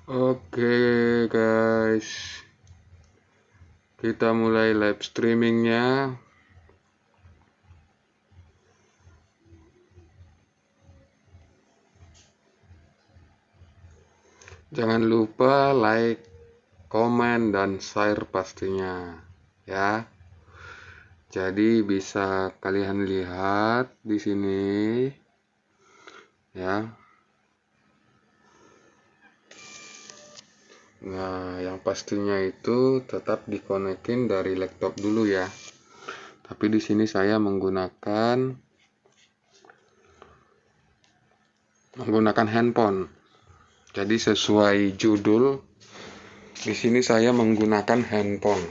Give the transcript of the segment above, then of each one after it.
Oke guys, kita mulai live streamingnya. Jangan lupa like, komen, dan share pastinya ya. Jadi bisa kalian lihat di sini ya. Nah, yang pastinya itu tetap dikonekin dari laptop dulu ya. Tapi di sini saya menggunakan handphone. Jadi sesuai judul, di sini saya menggunakan handphone.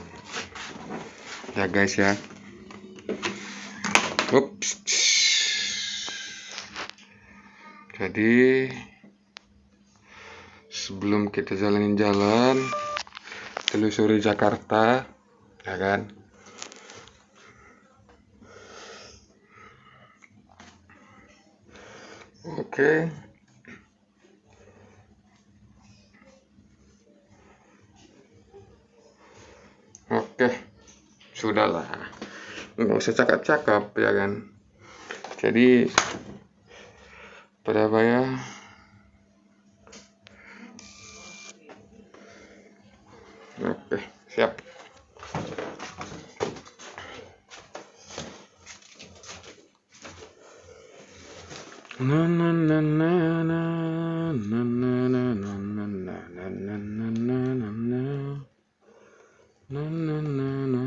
Ya guys ya. Ups. Jadi sebelum kita jalan-jalan telusuri Jakarta, ya kan? Oke. Oke, sudahlah. Nggak usah cakap-cakap, ya kan? Jadi, pada apa ya? Oke, siap. Na na na na na na na na na na na na na na na na na.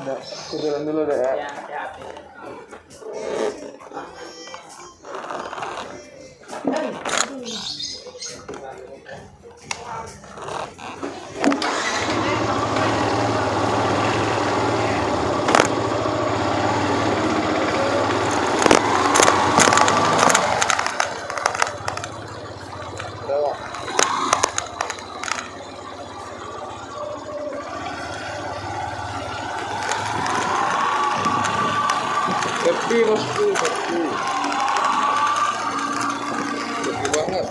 Udah, aku jalan dulu deh ya. Sepi bosku, sepi banget.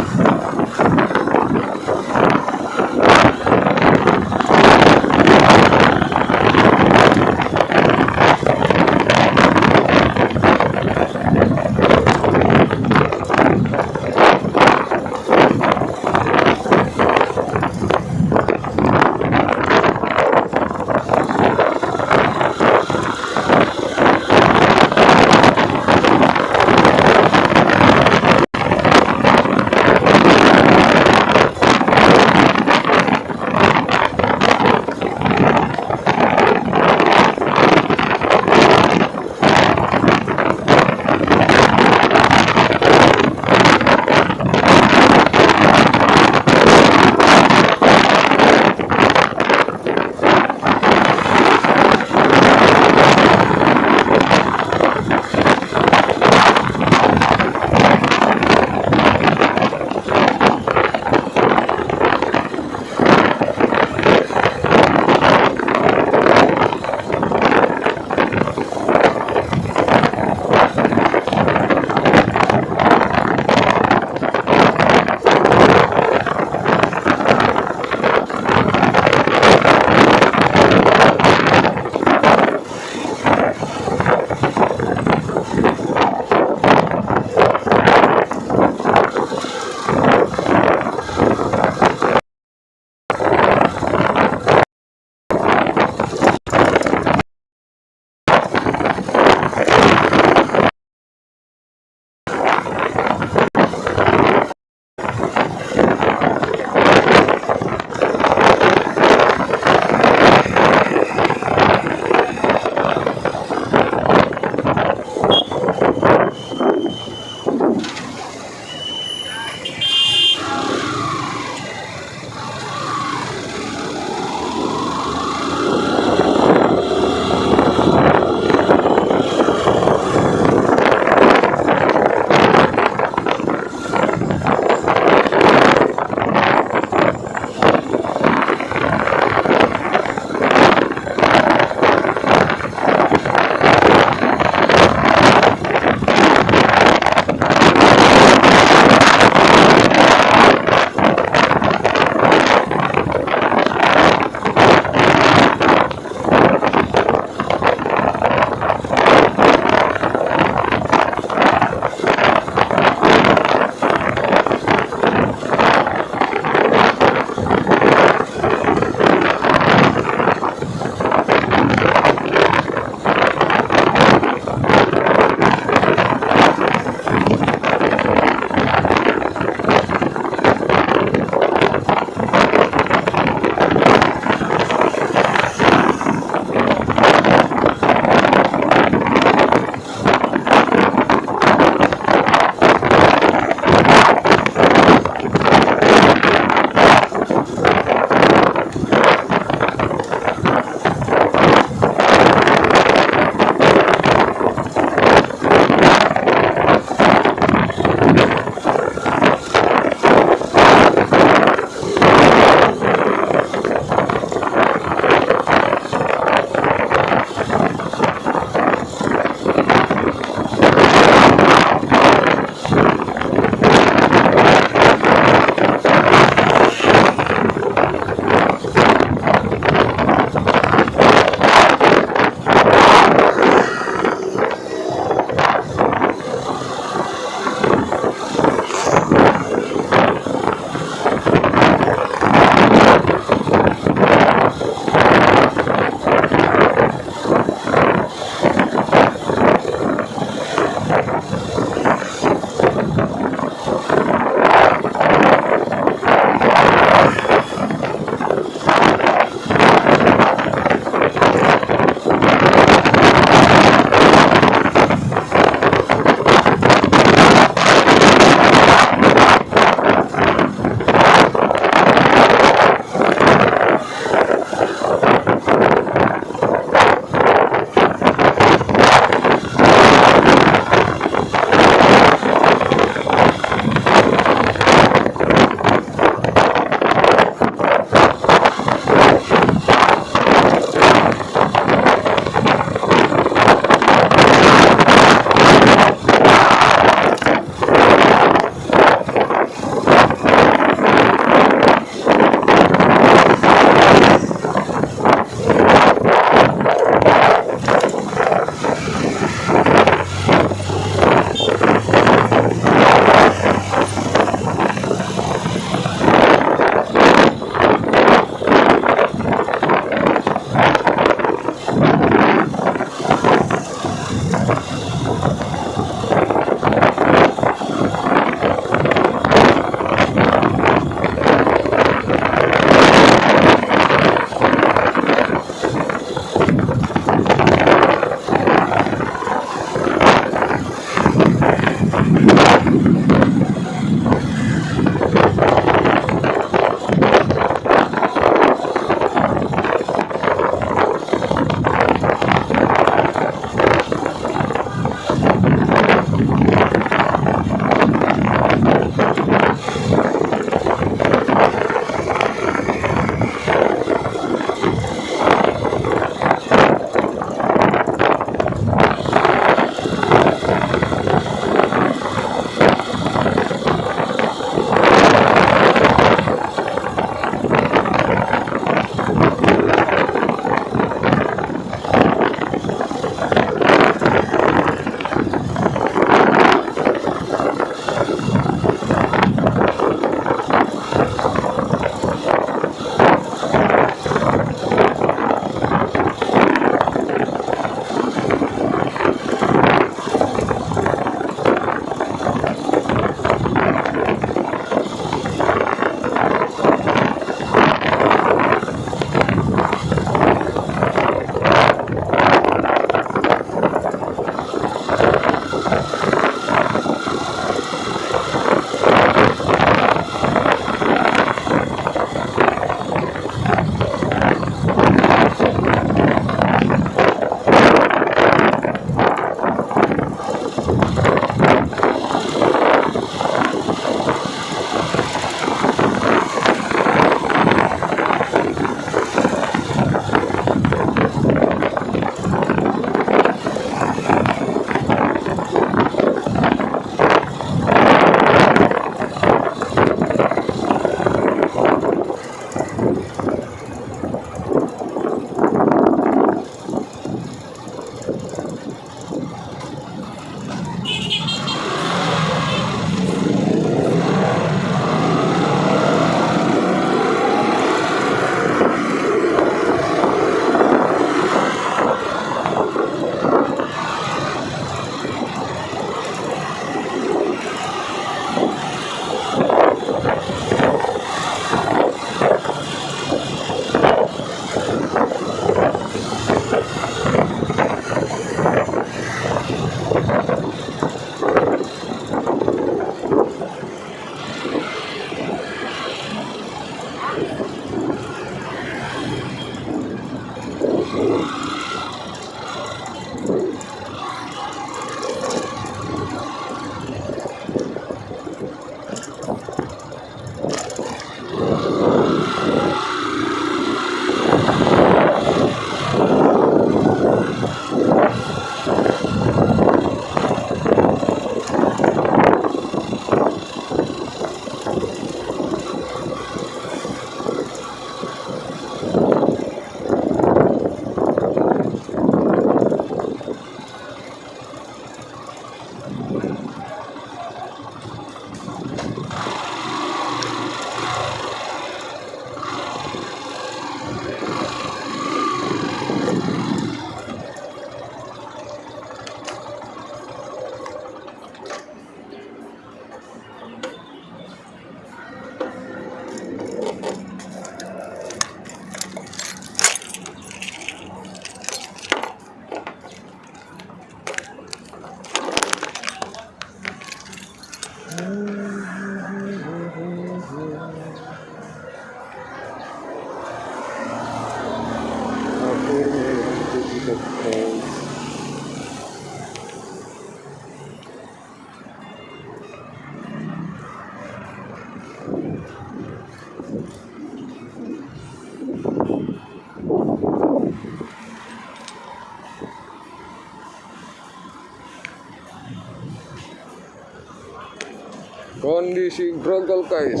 Kondisi grogol guys,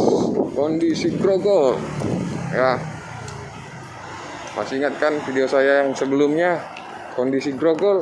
kondisi grogol ya. Masih ingat kan video saya yang sebelumnya, kondisi grogol.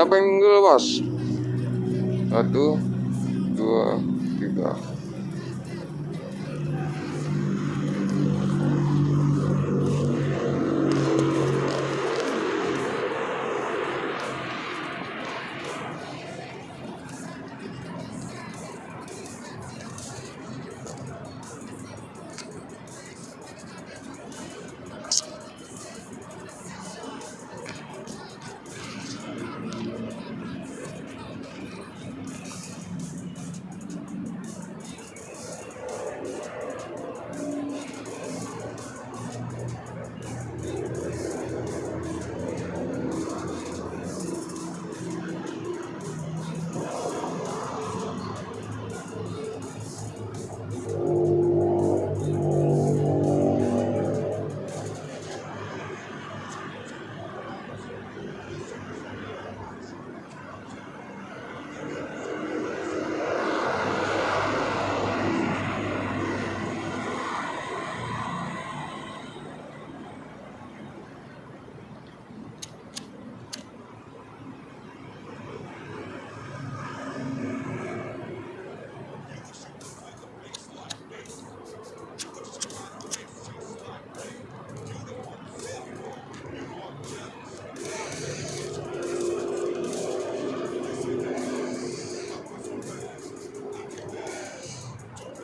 Siapa yang dulu, bos? 1, 2, 3.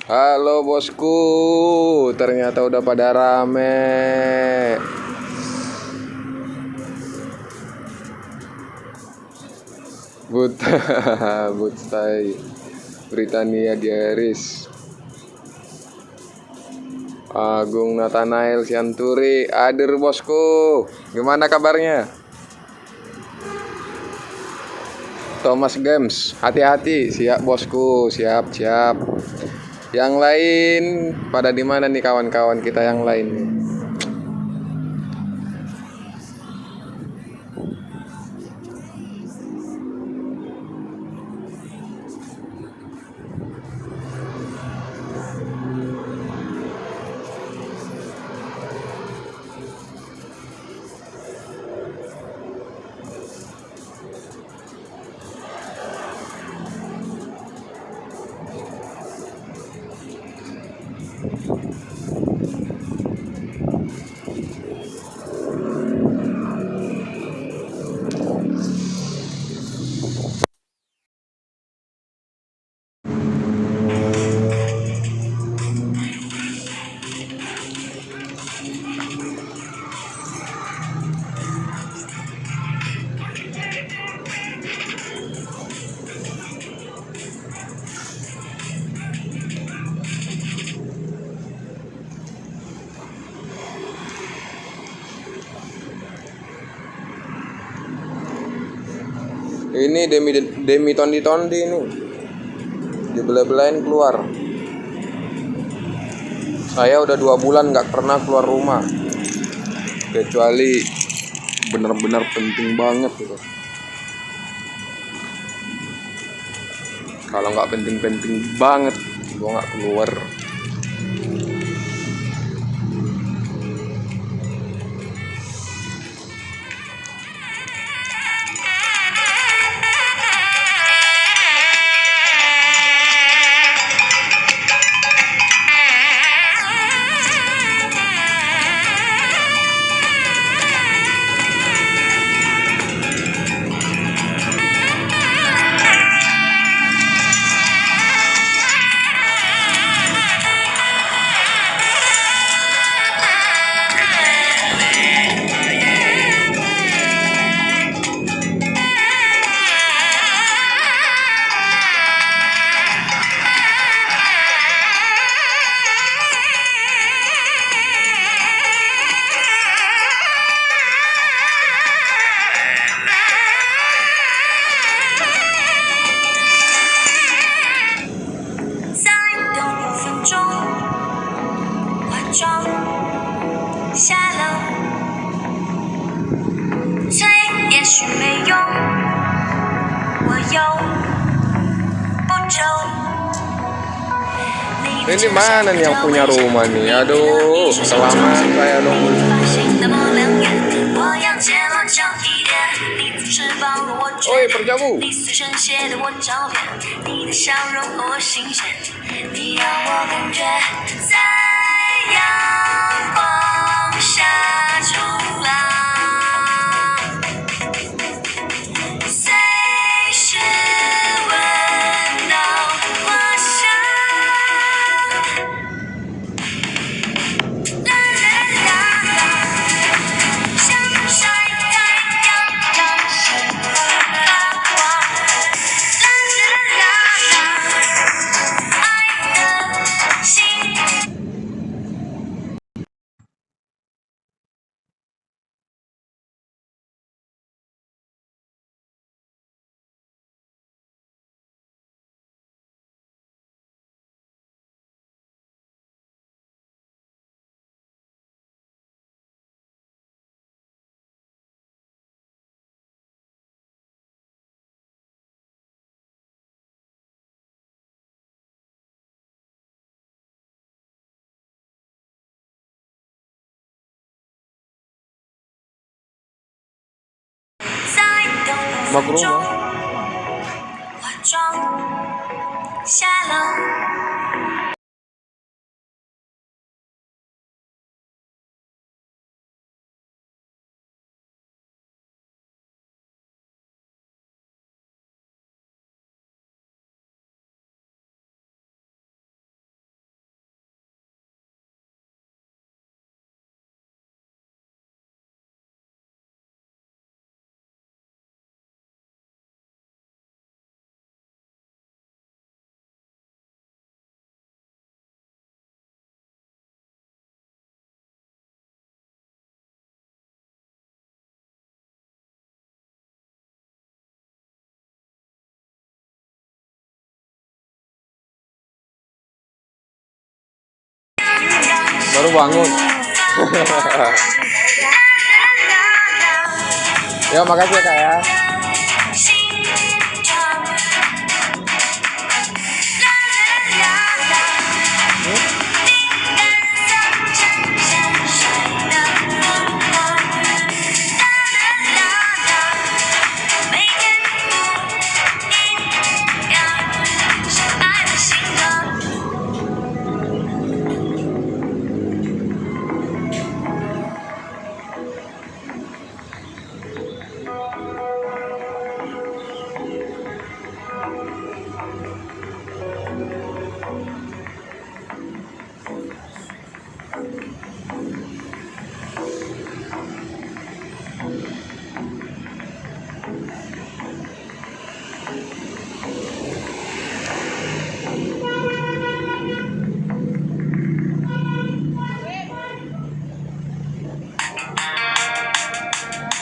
Halo bosku, ternyata udah pada rame. Butai Britania Diaris, Agung Nathanael Sianturi, hadir bosku. Gimana kabarnya? Thomas Games, hati-hati, siap bosku, siap. Yang lain pada di mana nih kawan-kawan kita yang lain nih? Ini Demi Tondi ini dibelah-belahin keluar. Saya udah 2 bulan nggak pernah keluar rumah, kecuali benar-benar penting banget gitu. Kalau nggak penting-penting banget, gua nggak keluar. Ini mana nih yang punya rumah nih? Aduh, selamat saya dong. Oi, perjamu. 你随身写的我照片，你的笑容和我新鲜，你让我感觉在阳光下冲浪，随时闻到花香。啦啦啦啦，像晒太阳，让心发光。啦啦啦啦，爱的心。Mau ke rumah. 化妆下楼。Baru bangun. Ya, makasih ya, Kak ya.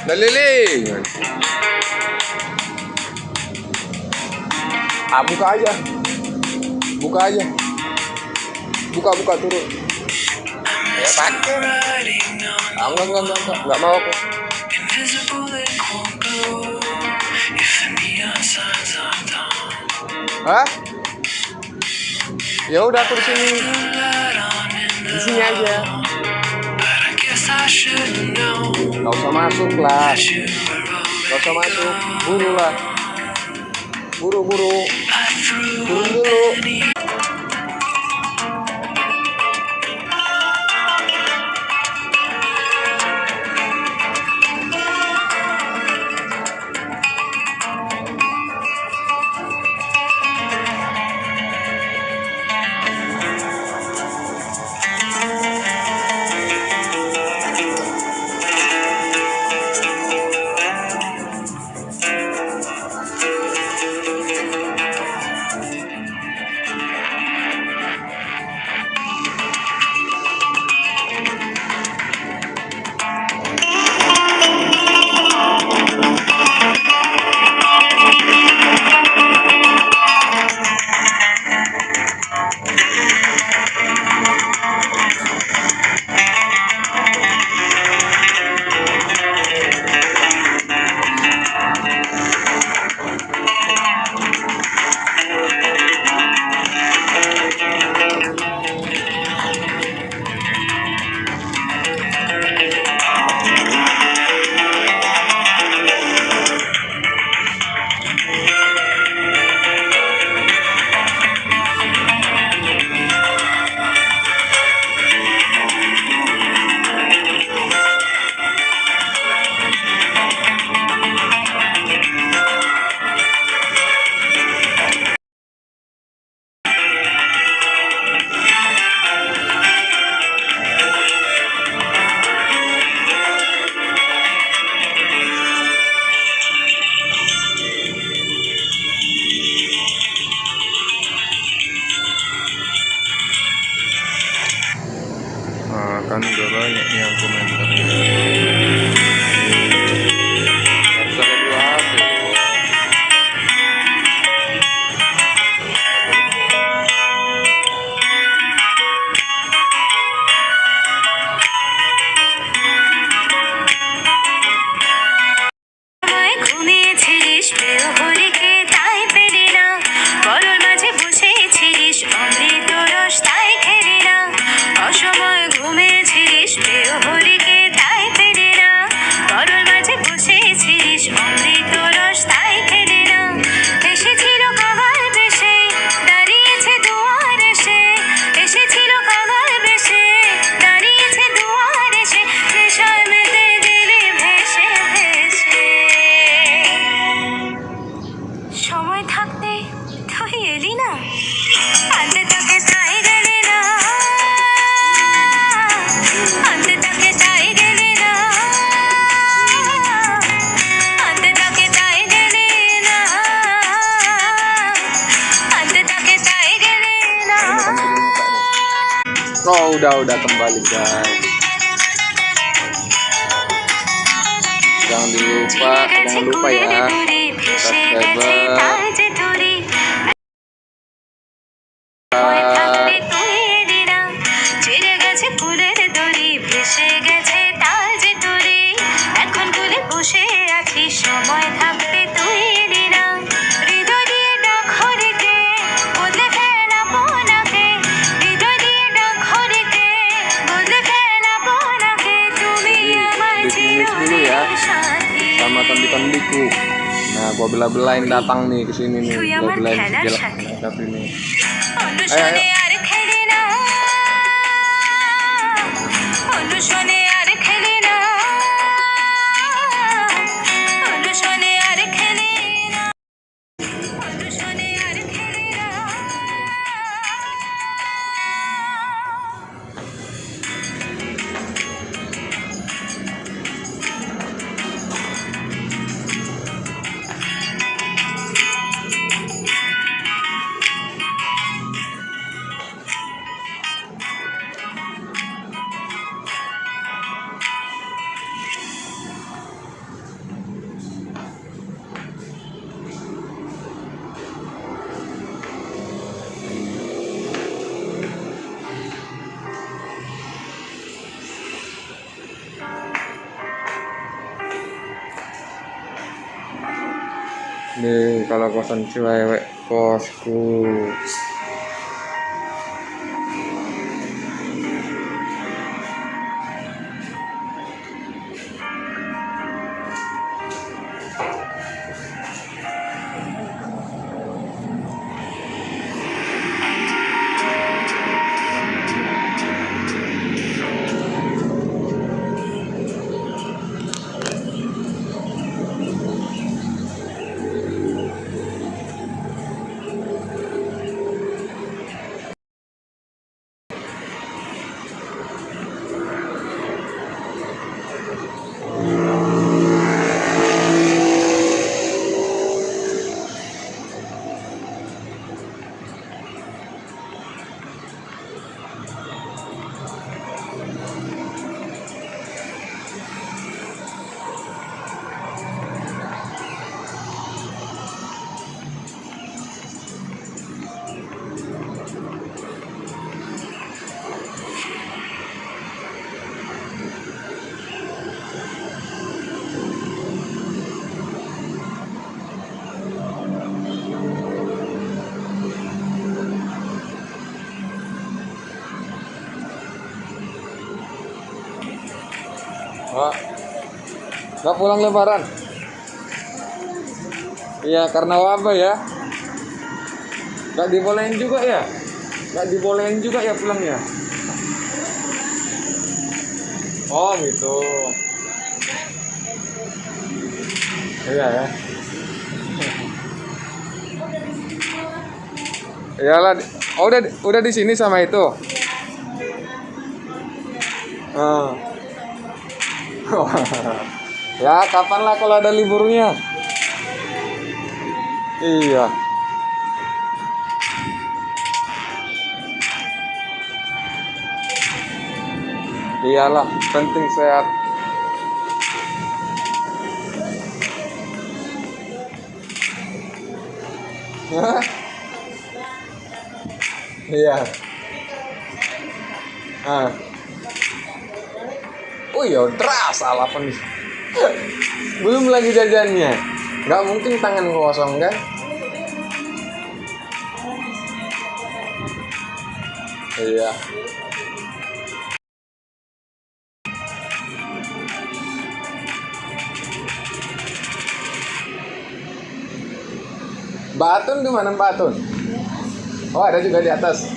Udah liling. Buka aja. Buka aja. Buka turun. Ya pakai. Enggak mau aku. Hah? Ya udah aku di sini. Di sini aja. Gak usah masuk lah. Gak usah masuk. Buru lah. Buru. Turun dulu. kan udah banyak nih yang komentar. Harus ada 2 HP. ঘুমিয়েছিলিস প্রিয় হরিকে তাই পেলি না, গরুর মাঝে বসেছিলিস অমৃত রস তাই খেলি না, অসময় ঘুমিয়েছিলিস প্রিয় হরিকে তাই পেলি না, গরুর মাঝে বসেছিলিস অমৃত রস তাই খেলি না, এসেছিল কাঙাল বেশে দাঁড়িয়েছে দুয়ার এসে, এসেছিল কাঙাল বেশে দাঁড়িয়েছে দুয়ার এসে, নেশায় মেতে গেলে ভেসে ভেসে। সময় থাকতে তুই এলি না, আনতে তাকে তাই গেলি না, আনতে তাকে তাই গেলি না, আনতে তাকে তাই গেলি না, আনতে তাকে তাই গেলি না। Oh, udah kembali guys. Jangan lupa ya subscriber. সময় থাকতে তুই এলি না, হৃদয় দিয়ে ডাক হরিকে বদলে ফেল আপনাকে, হৃদয় দিয়ে ডাক হরিকে বদলে ফেল আপনাকে, তুমি আমার সাথী। Sama tendi-tendiku. Nah, gua bela-belain datang nih ke sini nih. Gua belain satu ini. Ayo. Nih kalau kosan cewek kosku. Oh, nggak pulang lebaran? Iya, karena wabah ya. Nggak dibolehin juga ya? Nggak dibolehin juga ya pulangnya? Oh gitu. Iya ya. Iyalah. Oh, udah di sini sama itu. Ya, kapan lah kalau ada liburnya? Iya. Iyalah, penting sehat. Hah? Iya. Ah. Oh iya, deras salah nih. Belum lagi jajannya. Nggak mungkin tangan kosong kan? Iya. Batun di mana Batun? Oh, ada juga di atas.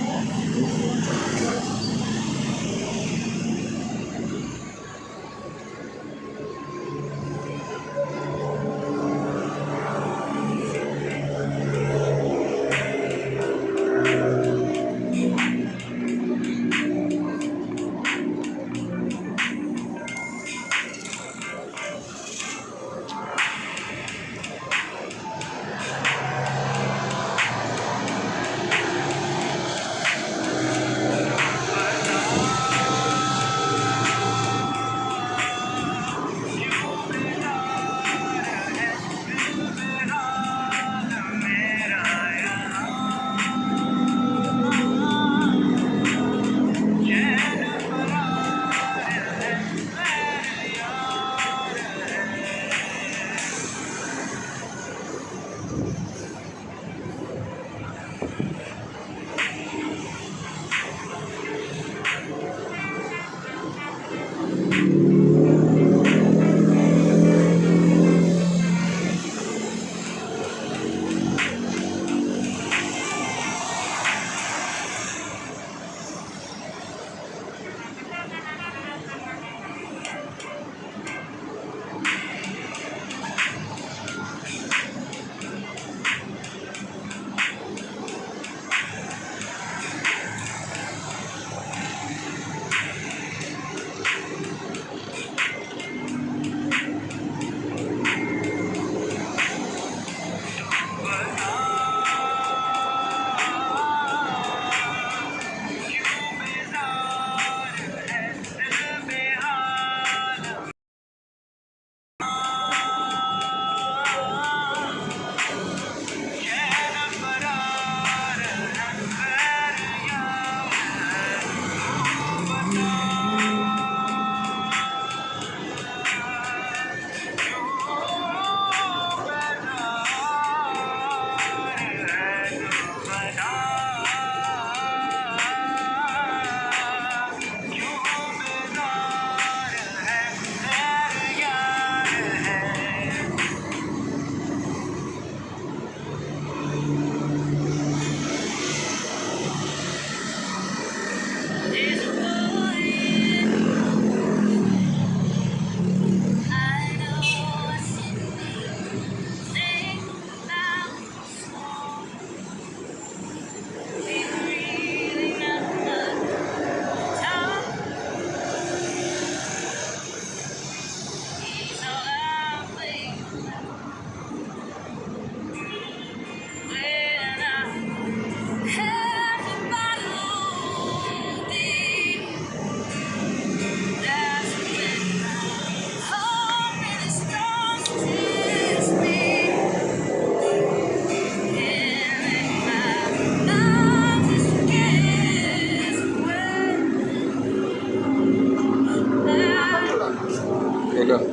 Udah,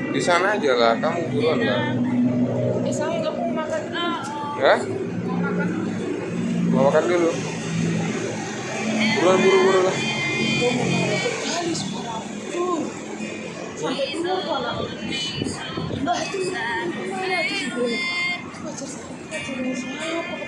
di sana aja lah, kamu buruan lah. Saya nggak mau makan dulu. Ya? Mau makan Mau makan dulu. Buruan, buru-buru lah. kali separaku. Sampai keluar kepala. Mbak itu mana itu sih? Pacar saya. Sekarang.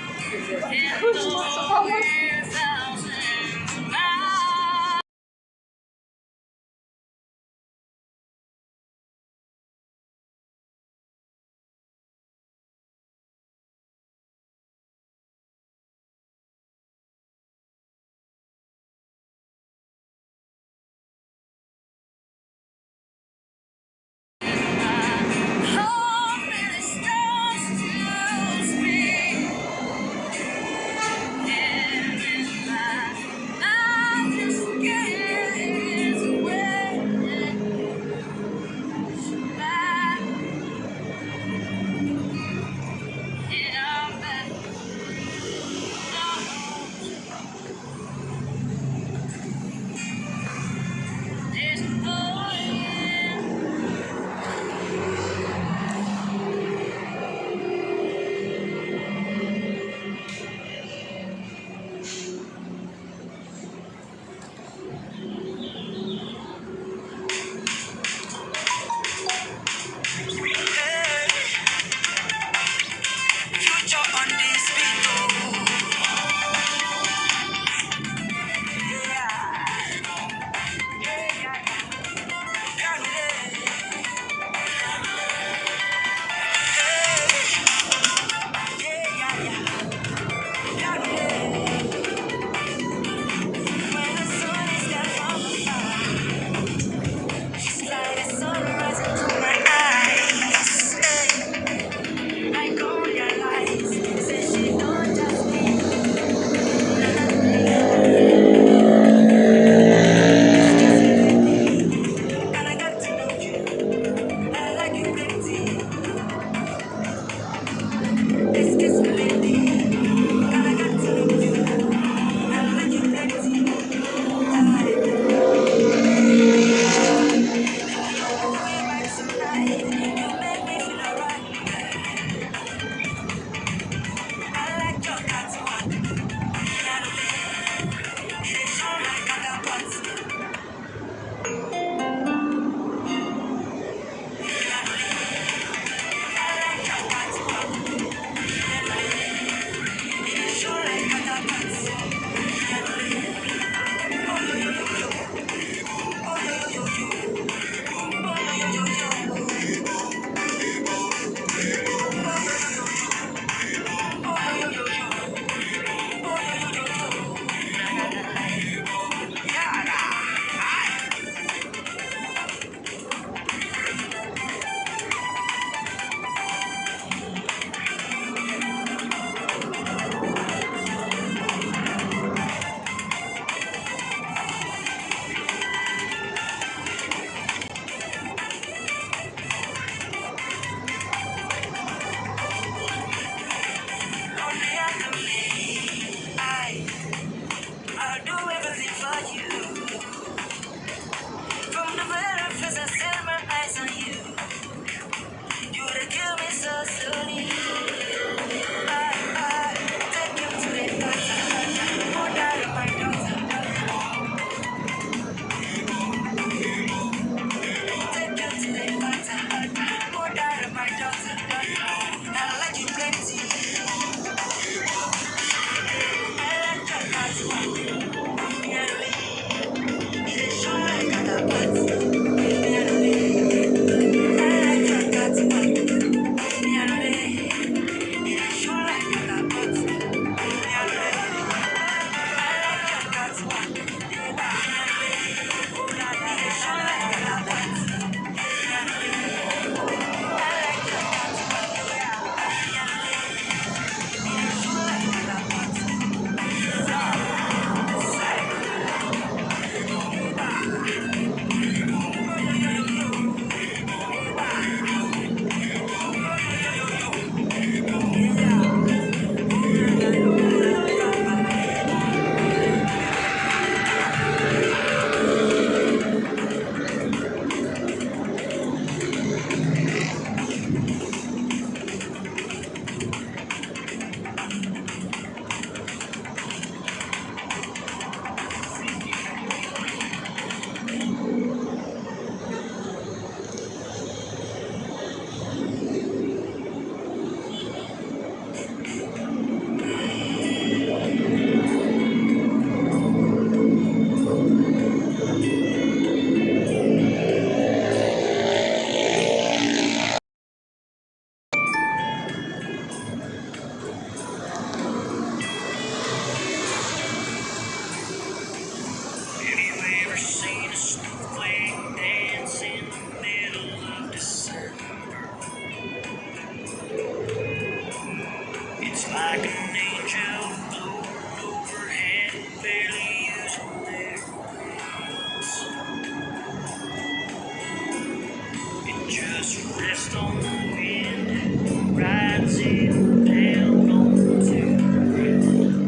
on the wind, rising down onto the ground.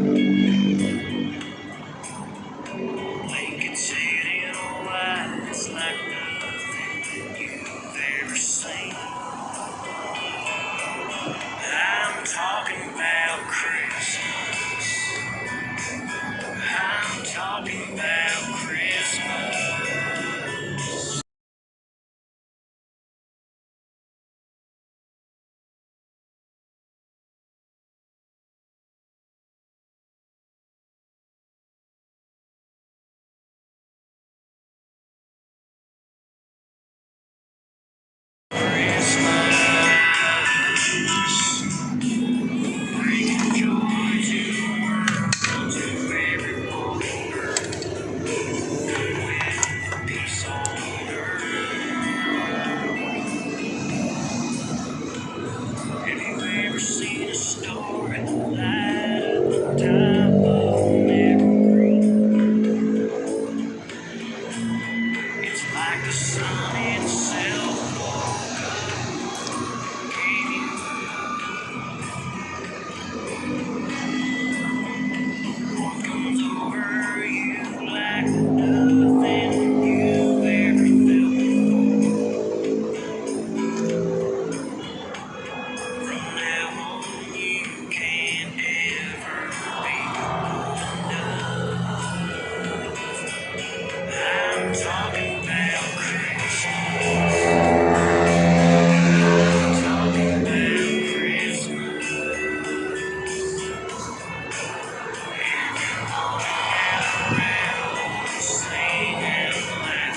Blanket sitting on lights like nothing you've ever seen. I'm talking about Christmas. I'm talking about Christmas. Seen a star at the light of the top of an evergreen. It's like the sun itself woke up, gave you what comes over you like nothing you've ever felt. From now on, you can't ever be enough. I'm talking about Christmas. I'm talking about Christmas. Everyone around, sing out loud.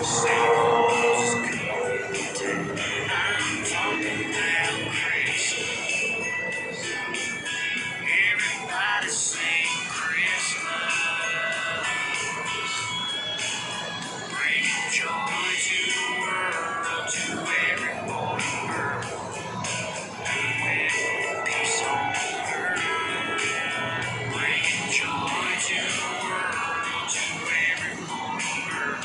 Santa Claus is coming to town. I'm talking about Christmas. Everybody sing Christmas. Bringing joy to the world, to every boy and girl. With peace on earth. Bringing joy to the world, to every boy and girl.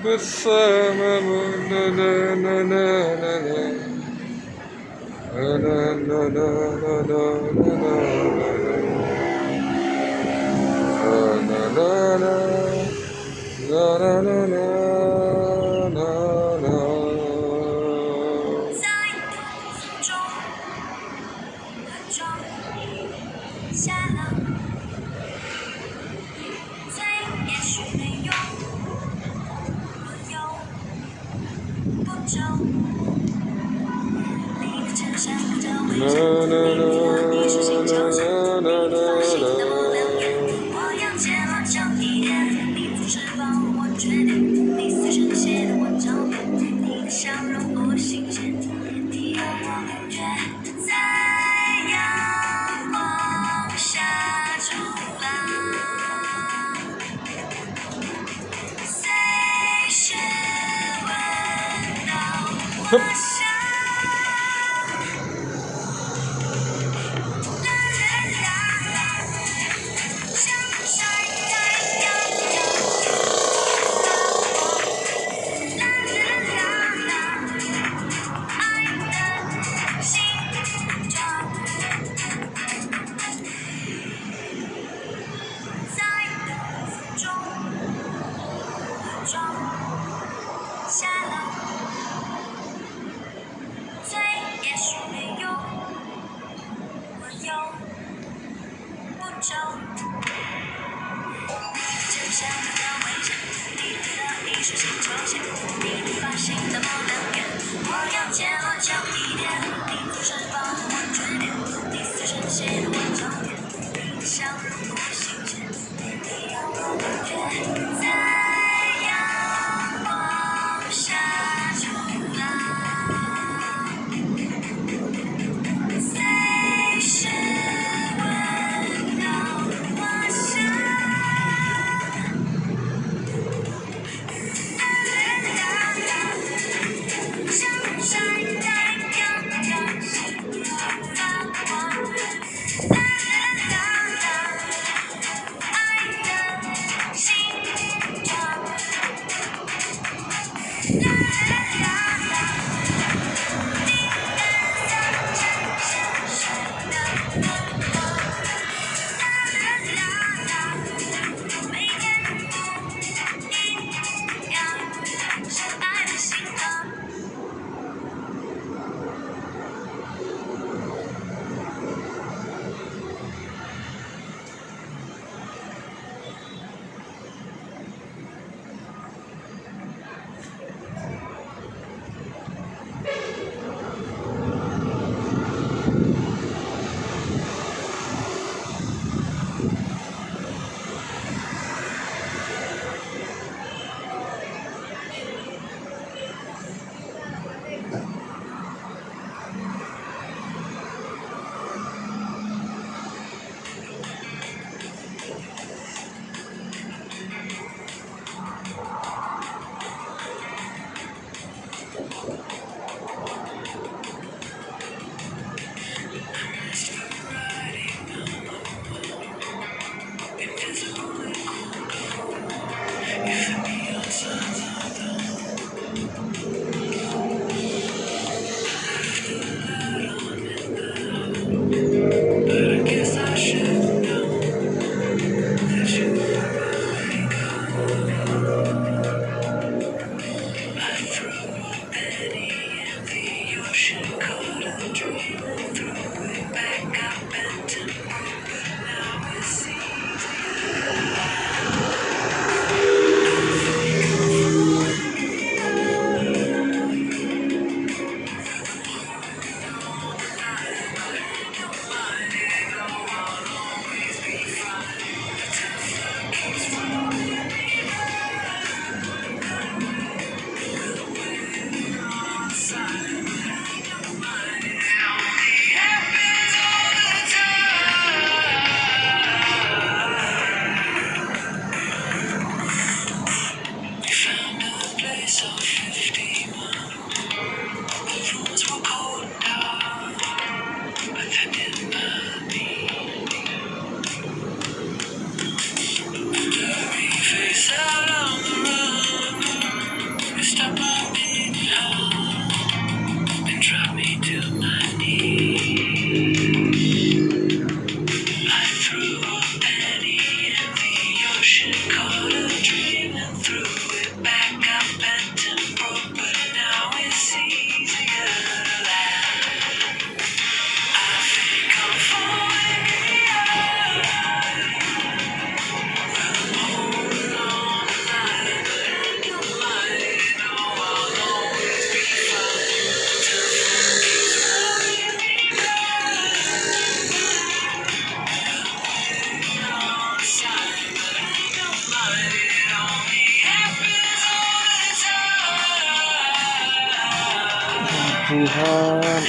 bersamamu na na na na na na na na na na na na na na na 在风中伪装下了罪，也许没用，我又不走。你的衬衫隔着微笑，你是心潮向你发现的模两眼，我要揭露久一点，你总是把我缺点，你随身写的我照片，你的笑容我新鲜，你让我感觉在阳光下冲浪，随时闻到花香。下了罪，也许没用，我又不走。就像你的微笑，你的一双新球鞋，你的发型的模两眼，我要揭露久一点，你总是帮我缺点，你随身写的我照片，你的笑容我新鲜，你让我感觉在。下冲浪，随时闻到花香。像晒太阳，心发光。爱的形状。每天不一样，是爱的心脏。Tuhan.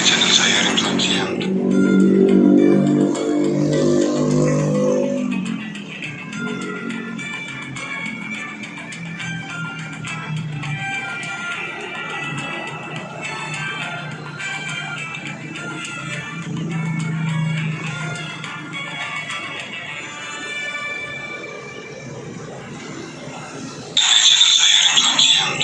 Channel saya Ridwan Siang. Channel saya Ridwan Siang.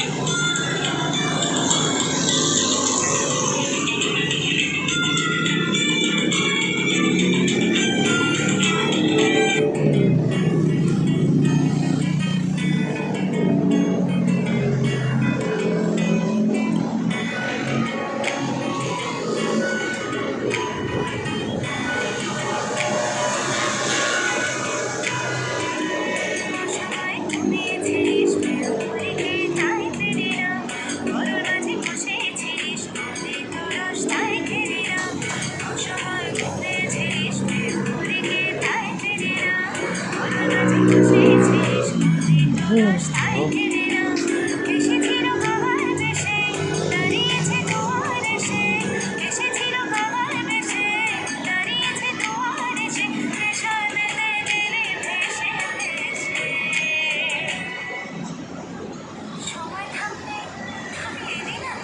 তাই খেলে না এসেছিল বাবার বেশে দাঁড়িয়েছে দুয়ার এসে এসেছিল বাবার বেশে দাঁড়িয়েছে দুয়ার এসে নেশার মেলে দিলে ভেসে ভেসে সময় থাকতে থামিয়ে দিলাম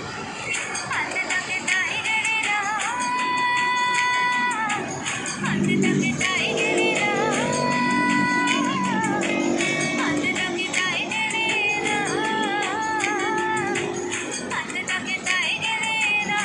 আনতে তাকে তাই গেলে না আনতে তাকে তাই গেলে না আনতে তাকে তাই গেলে না আনতে তাকে তাই গেলে না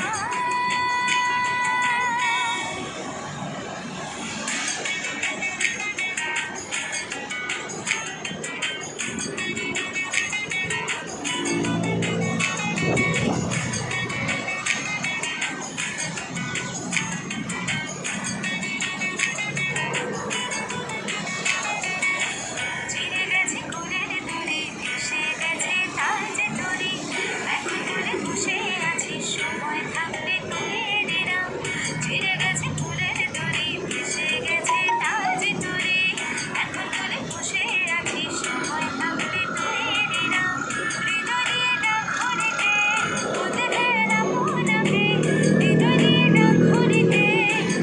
ছিঁড়ে গেছে কুলের দড়ি ভেসে গেছে তার যে তরি এখন তুলে বসে আছি সময় থাকতে তুলে দিলাম ছিঁড়ে গেছে কুলের দড়ি ভেসে গেছে তার যে তরি এখন তুলে বসে আছি সময় থাকতে তুলে দিলাম হৃদয় দিয়ে ডাক হরিকে বলতে গেলাম আপনাকে হৃদয় দিয়ে ডাক হরিকে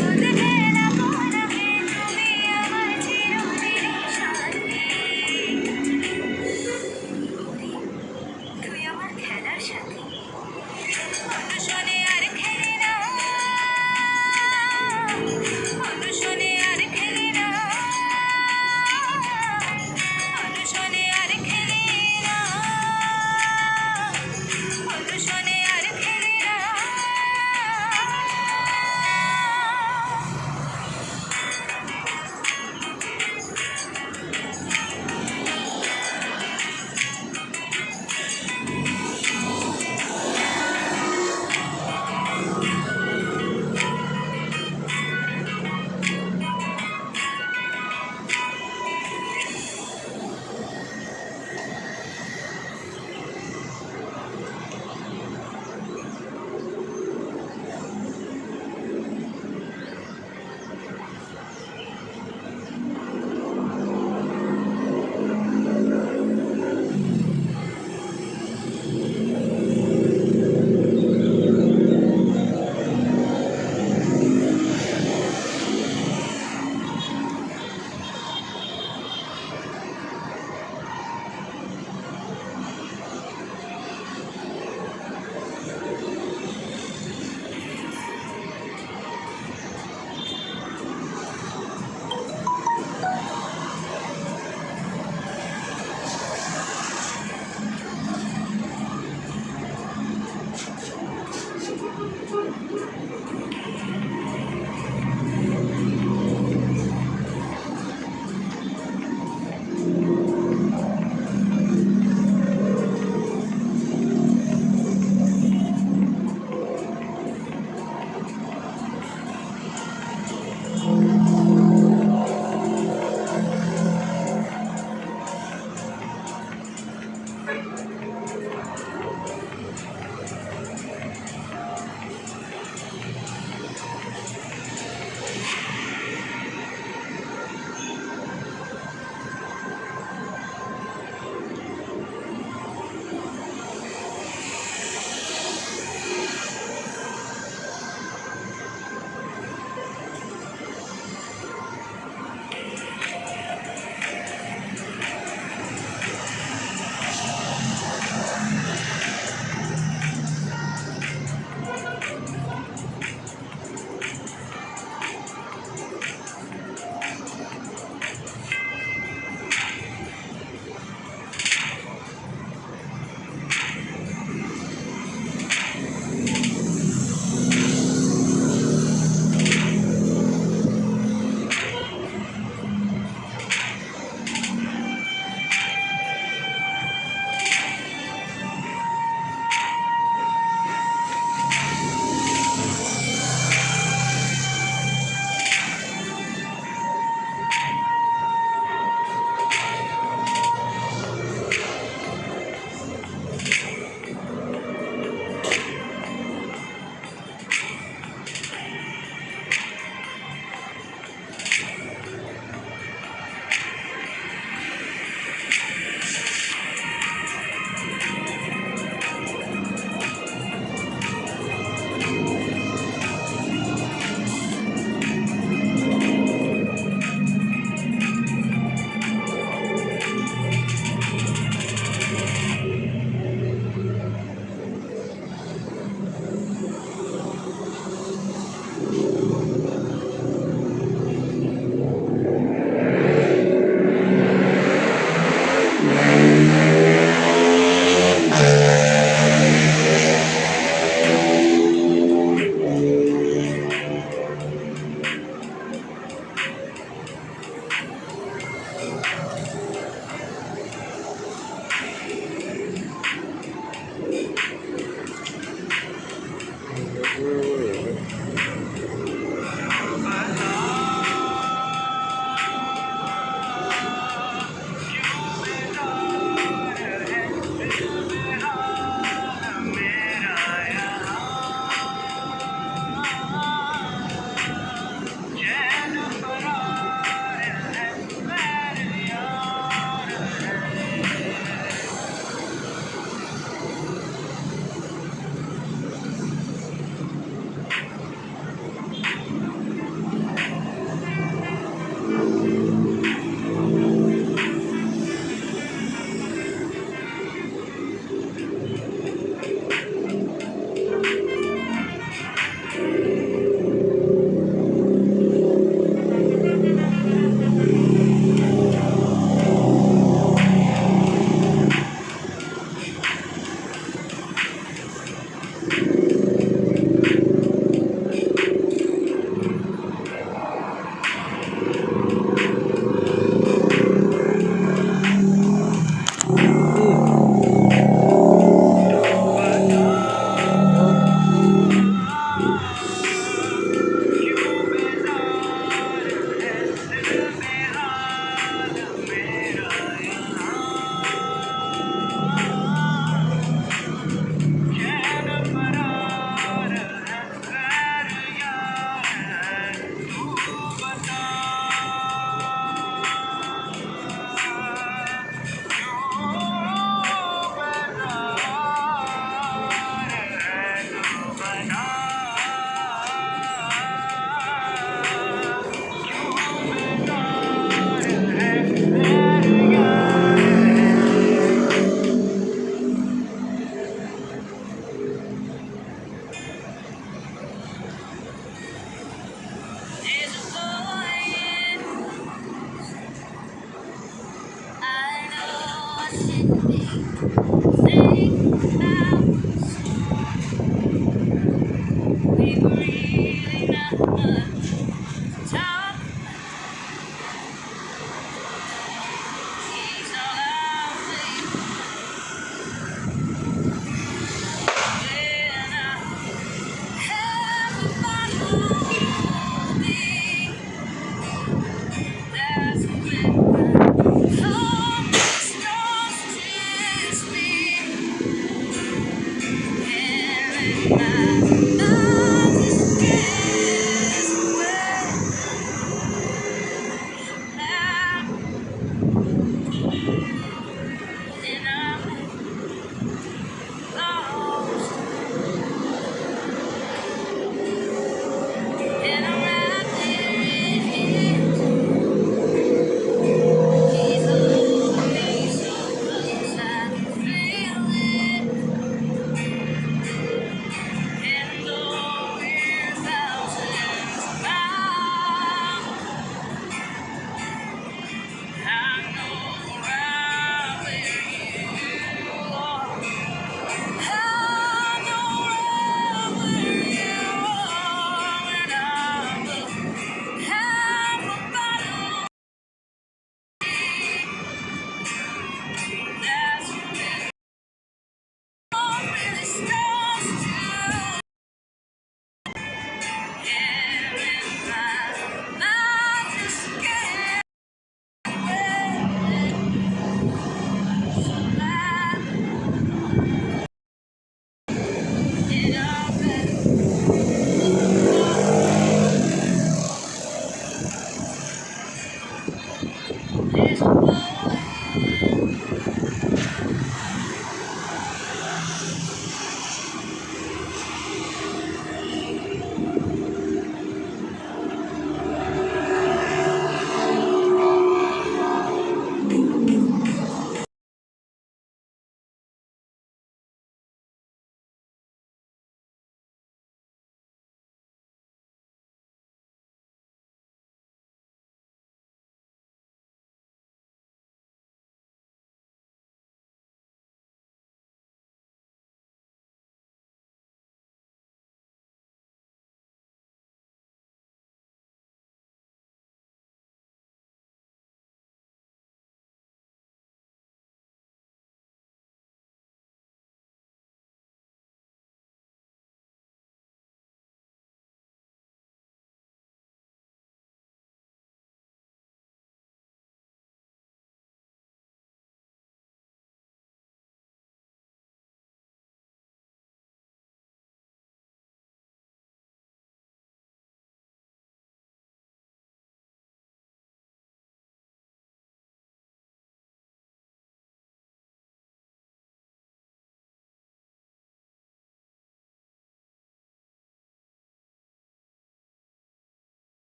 বলতে গেলাম আপনাকে তুমি আমার চিরদিনের সাথী তুই আমার খেলার সাথী অনুশনে আর খেলি না অনুশনে আর খেলি না অনুশনে আর খেলি না অনুশনে আর খেলি না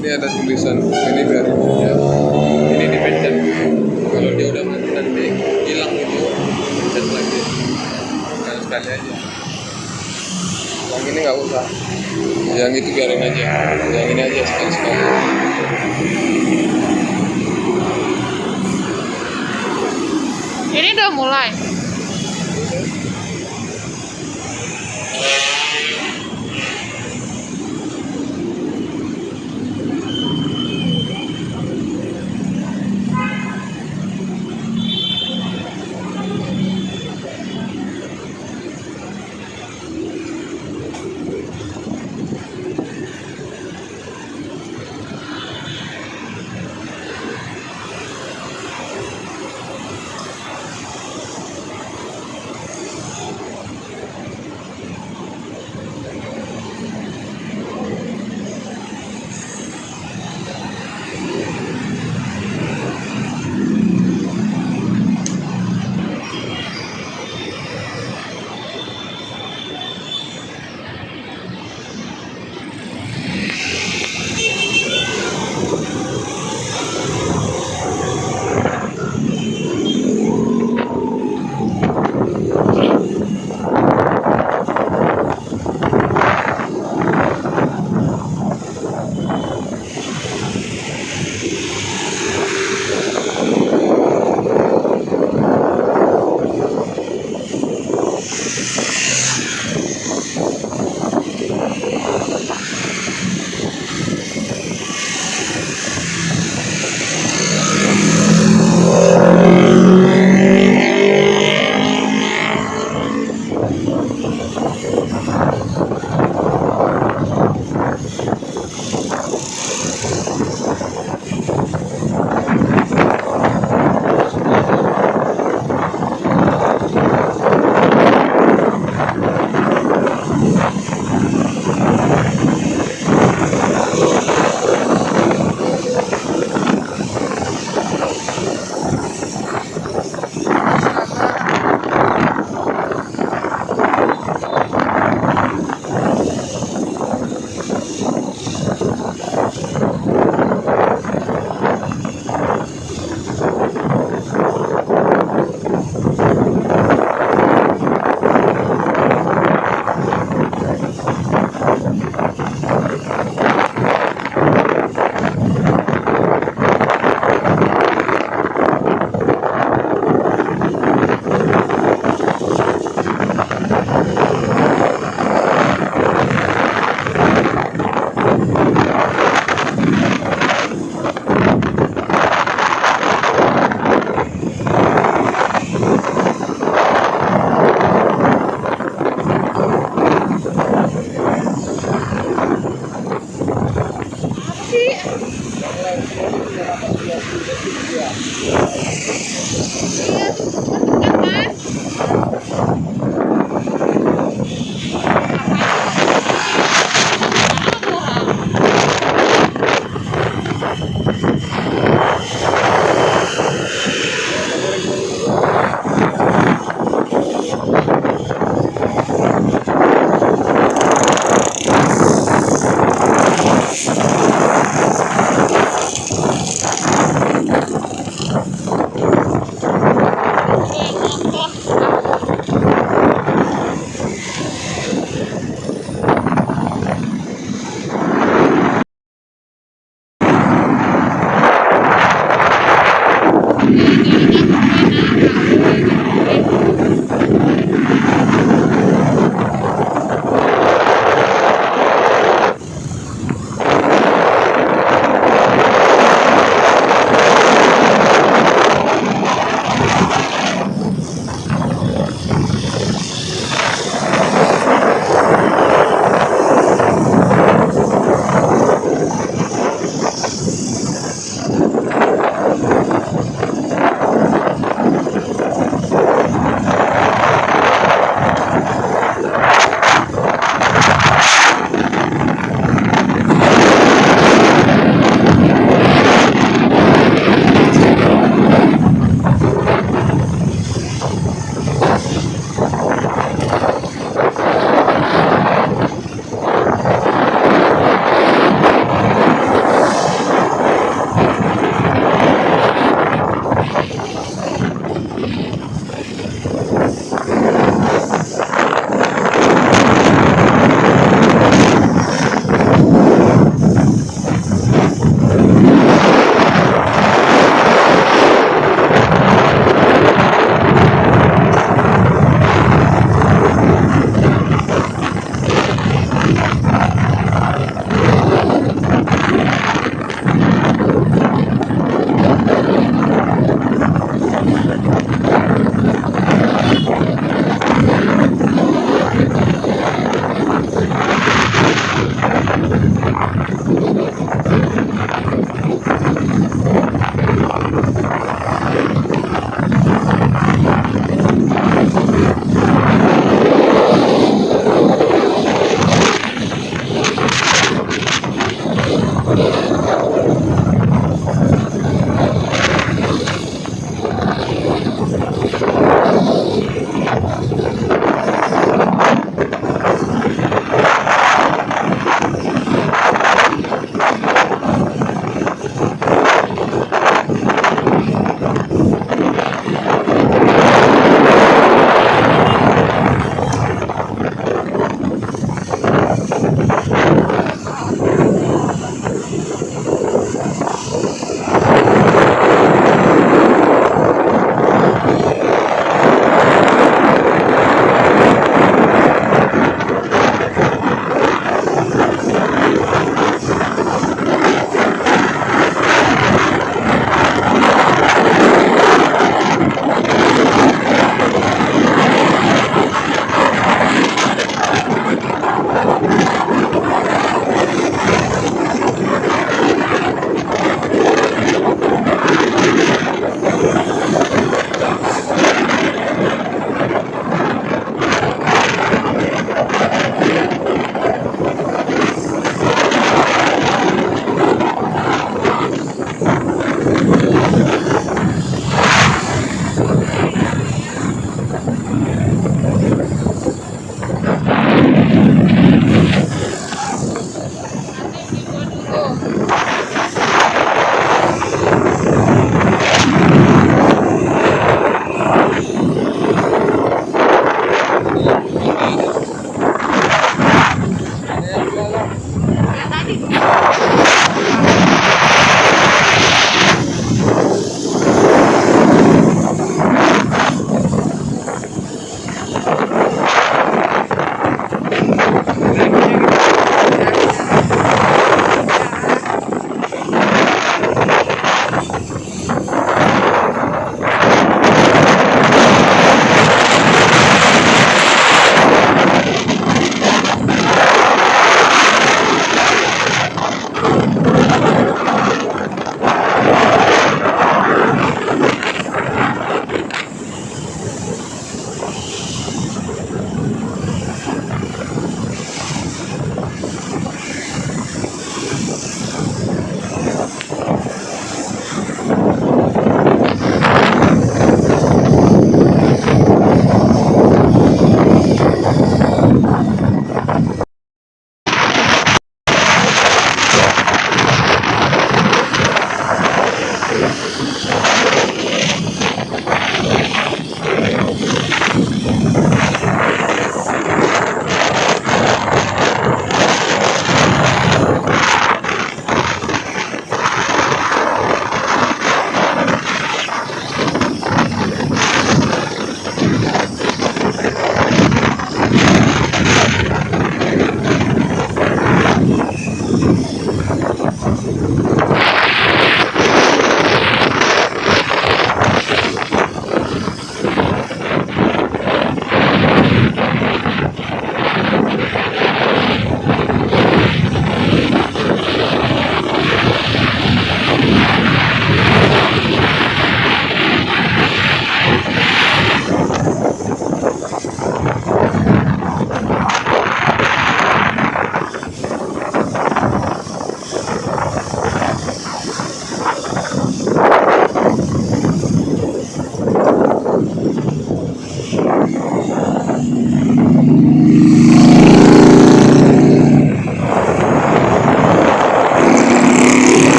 Ini ada tulisan ini biarin aja. Ini dipencet. Kalau dia udah mati nanti hilang itu, pencet lagi. Sekali aja. Yang ini nggak usah. Yang itu biarin aja. Yang ini aja sekali-sekali. Ini udah mulai.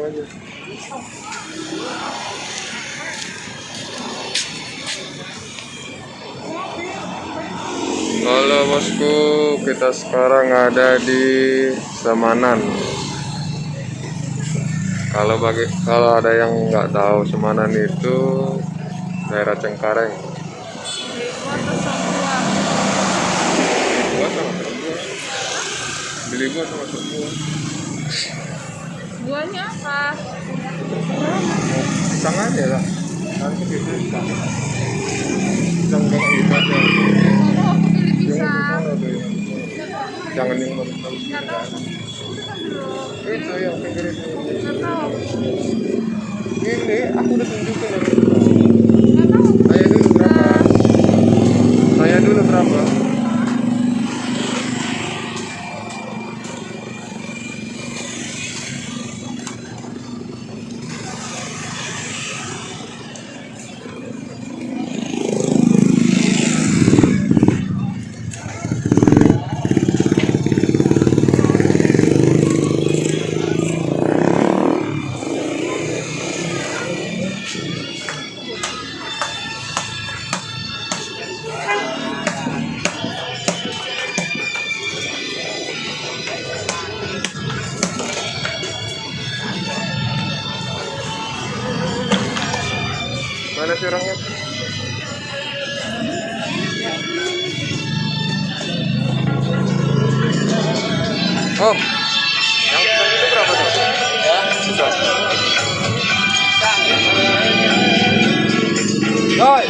aja. Halo bosku, kita sekarang ada di Semanan. Kalau ada yang nggak tahu, Semanan itu daerah Cengkareng. Beli buah sama buah. Buahnya apa? Pisang aja lah. Nanti gitu pisang. Pisang kayak gitu aja. Oh, aku pilih pisang. Jangan yang mentah. Nggak tahu. Itu yang pinggir itu. Nggak tahu. Ini aku udah tunjukin. Nggak tahu. Saya dulu berapa? Saya dulu berapa? Mana sih orangnya? Oh, yang pesan itu berapa tuh? Ya, sudah. Doi.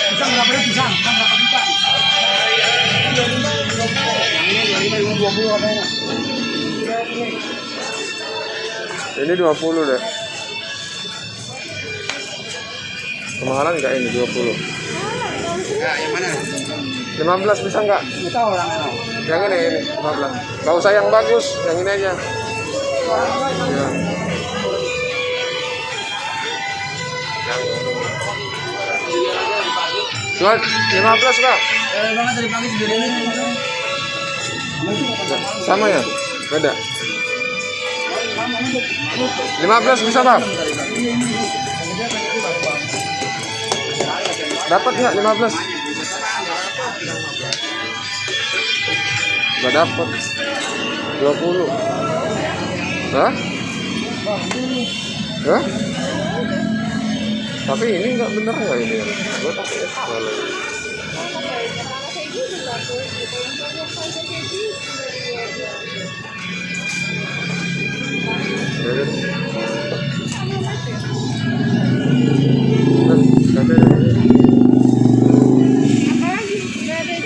Pisang berapa nih pisang? Pisang berapa juta? Yang ini 25 apa ya? Ini 20 deh. Kemahalan nggak ini 20? Ya, yang mana? 15 bisa nggak? Kita orang mana? Yang ini 15. Nggak usah yang bagus, yang ini aja. Ya. Jual 15 Bang. Banget dari pagi segede ini. Sama ya? Beda. 15 bisa Bang? Dapat nggak 15? Nggak dapat. 20. Hah? Hah? Tapi ini nggak bener nggak ini? Gue pakai kalau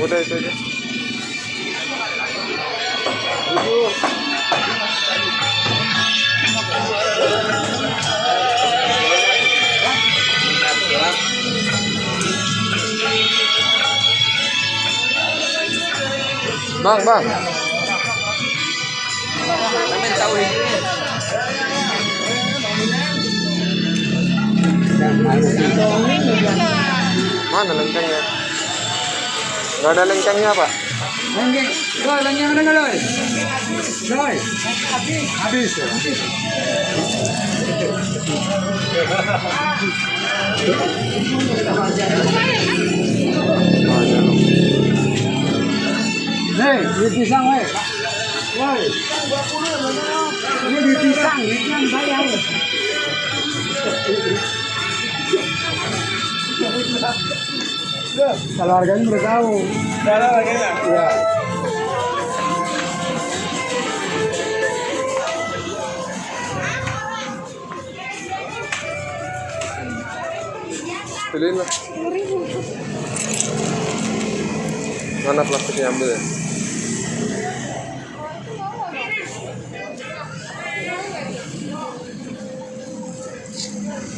udah itu aja. Bang. Tahu ini. Mana lengkengnya? Nggak ada lengkengnya Pak. Lengkeng. Doi, lengkeng ada nggak doi? Doi. Habis. Hei, duit pisang woi. Woi. Ini duit pisang, duitnya bayar. Kalau harganya udah tahu. Udah harganya? Iya. Pilihin lah. Mana plastiknya ambil ya?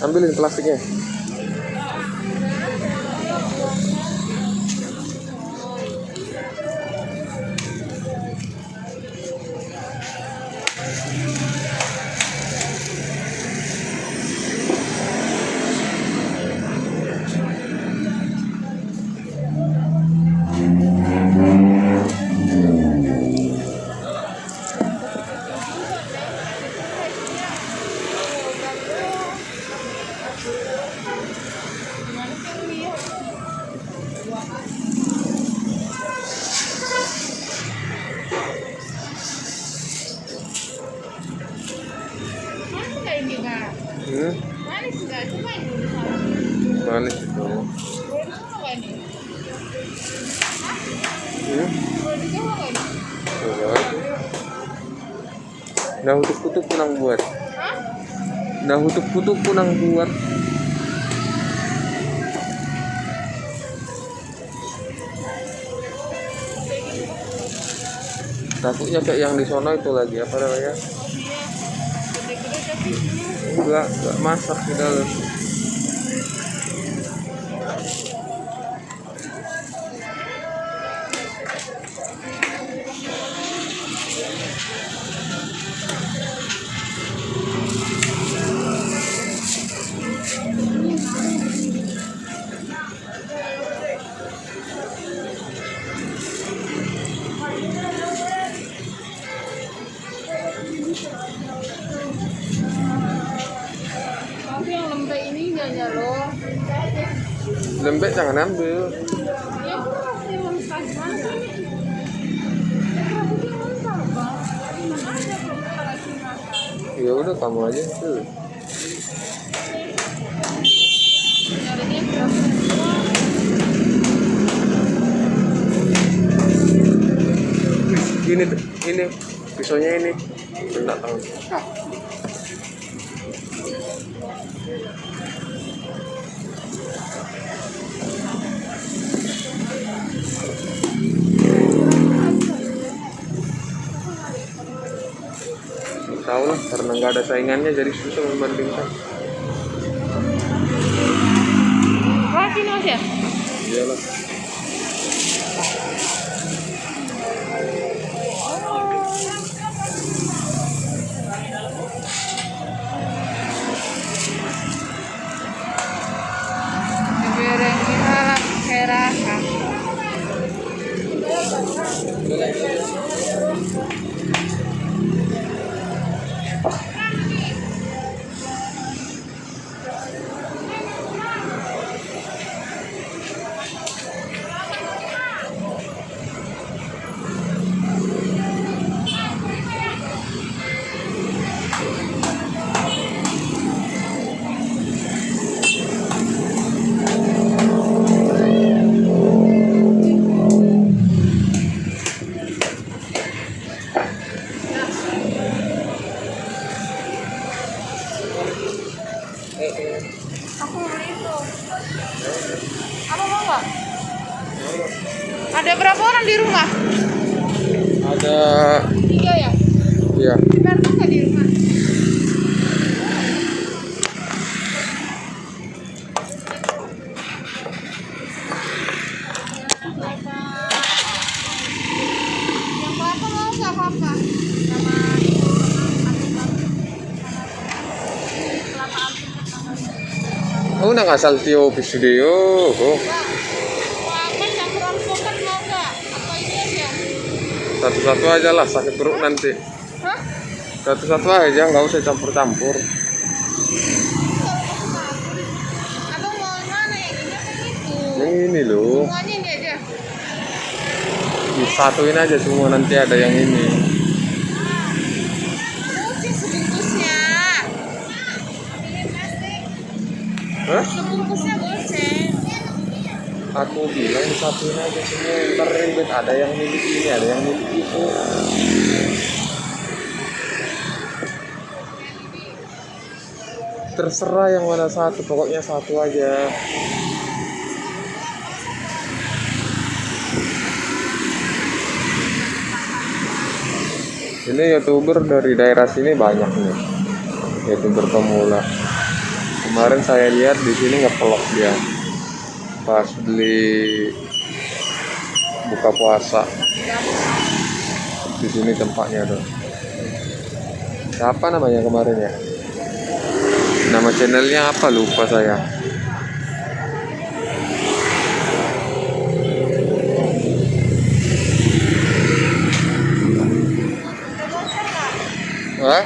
Ambilin plastiknya. ini Kak. Manis nggak? Coba dulu sama. Manis itu. Boleh dicoba nggak ini? Boleh dicoba nggak ini? Coba aja. Nah hutuk-hutuk pun ang buat. Hah? Nah hutuk-hutuk pun ang buat. Takutnya kayak yang di sono itu lagi apa namanya? Gede-gede tapi Enggak masak di dalam. tapi yang lembek ini nggak loh. Lembek jangan ambil. Ya keras sih mentah gimana sih? Ya keras itu mentah bang. Mana ada kalau kita kasih makan? Ya udah kamu aja tuh. Nyarinya keras. Ini pisaunya ini. Enggak tahu. Tahu lah karena nggak ada saingannya jadi susah membandingkan. Keras ini mas ya? Iyalah. Goreng di alam kerakan. Aku beli itu. Apa mau nggak? Ada berapa orang di rumah? Ada 3 ya? ya Berapa nggak di rumah? Yang papa mau nggak papa? Sama oh nang asal tio video oh. Papa campuran poket mau nggak? Atau ini aja? Satu-satu aja lah sakit perut nanti. Hah? Satu-satu aja nggak usah campur-campur. Abang mau yang mana? Yang ini apa itu? Yang ini loh Semuanya ini aja. disatuin aja semua nanti ada yang ini. Kucing sebungkusnya. Hah? Sebungkusnya goceng. Aku bilang disatuin aja semua ntar ribet ada yang milik ini ada yang milik itu. Terserah yang mana satu pokoknya satu aja. Ini YouTuber dari daerah sini banyak nih, YouTuber pemula. Kemarin saya lihat di sini nge-vlog dia pas beli buka puasa. Di sini tempatnya tuh. Siapa namanya kemarin ya? Nama channelnya apa lupa saya. Hah?